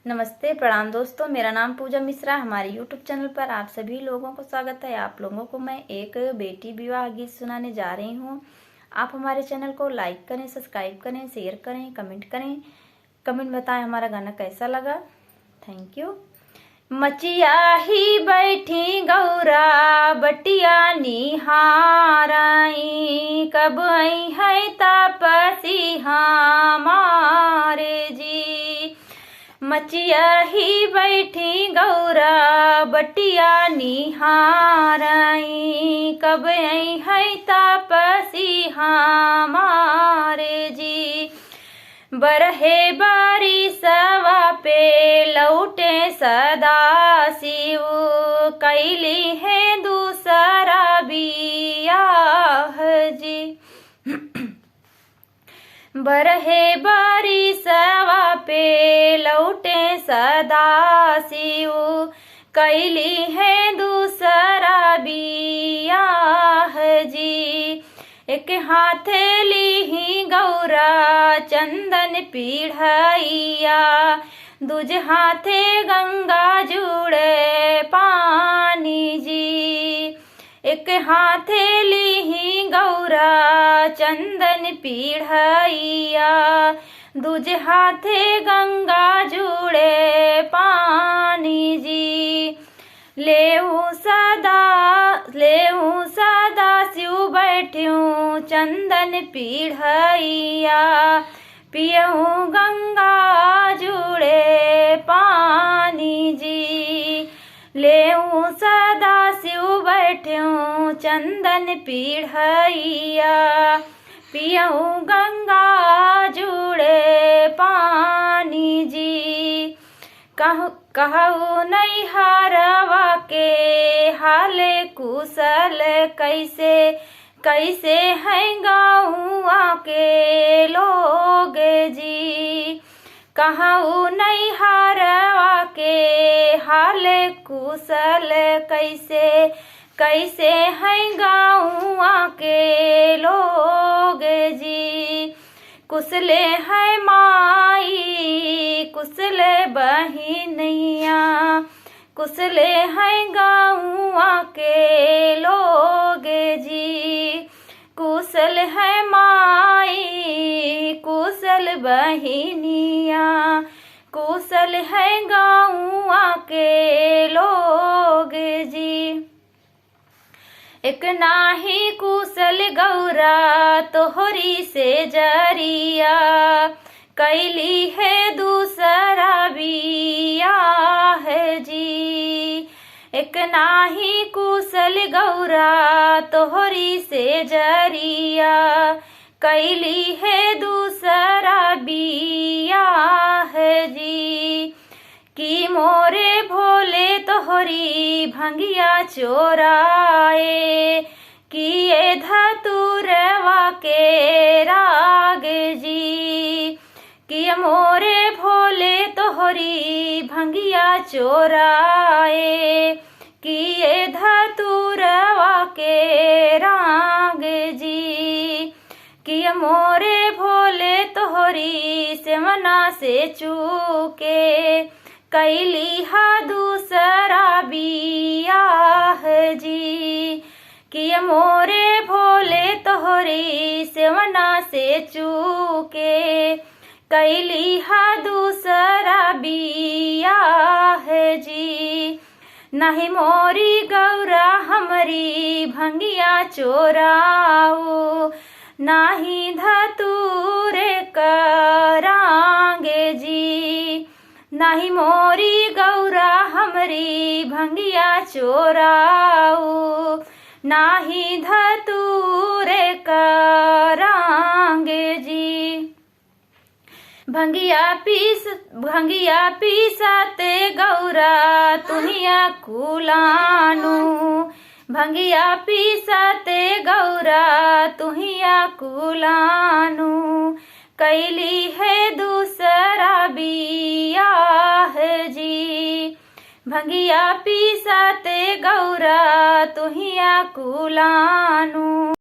नमस्ते प्रणाम दोस्तों, मेरा नाम पूजा मिश्रा। हमारे YouTube चैनल पर आप सभी लोगों को स्वागत है। आप लोगों को मैं एक बेटी विवाह गीत सुनाने जा रही हूँ। आप हमारे चैनल को लाइक करें, सब्सक्राइब करें, शेयर करें, कमेंट करें। कमेंट बताएं हमारा गाना कैसा लगा। Thank you. मचिया ही बैठी गौरा बटिया निहाराई, कब आई है तापसी हमारे जी। मचिया ही बैठी गौरा बटिया निहाराई, कब आई है तापसी हमारे जी। बरहे बारी सवा पे लौटे सदा शिव, कैली है दूसरा बियाह जी। बरहे बारी सवा पे लौटे सदा शिव, कैली है दूसरा बियाह जी। एक हाथे ली गौरा चंदन पीढ़ैया, दूजे हाथे गंगा जुड़े पानी जी। एक हाथे ली गौरा चंदन पीढ़ैया, दूजे हाथे गंगा जुड़े पानी जी। लेऊ सदा शिव बैठ्यूं चंदन पीढ़ैया, पियऊं गंगा जुड़े पानी जी। लेऊ सदा शिव बैठ्यूं चंदन पीढ़ैया, पियऊं गंगा जुड़े पानी जी। कहू नैहरवा के हाल कुशल, कैसे कैसे है गाँवा के लोग जी। कहू नैहरवा के हाल कुशल, कैसे कैसे है गाँवा के लोग जी। कुशले है माई कुशले बहिनिया, कुशले है गाँवा के लोग जी। कुशल है माई कुशल बहिनिया, कुशल है गाँवा के लोग जी। एक नाही कुशल गौरा तोहरी से जरिया, कैली है दूसरा बियाह जी। एक नाही कुशल गौरा तोहरी से जरिया, कैली है दूसरा बियाह जी। कि मोरे भोले तोहरी भंगिया चोराए, किए धतुरवा के राग जी। कि मोरे भोले तोहरी भंगिया चोराए, किए धतुरवा के राग जी। कि मोरे भोले तोहरी सेवना से चूके, कैली हा दूसरा बियाह जी। कि मोरे भोले तोहरी सेवना से चूके, कैली हा दूसरा बियाह जी। नहीं मोरी गौरा हमरी भंगिया चोराओ, नाही धतूरे करांगे जी। नाही मोरी गौरा हमरी भंगिया चोराओ, नाही धतूरे करांगे जी। भंगिया पीसाते गौरा तुहिया कुलानू, भंगिया पीसाते गौरा तुहिया कुलानू। कैली है दूसरा बियाह जी। भंगिया पीसाते गौरा तुहिया कुलानू।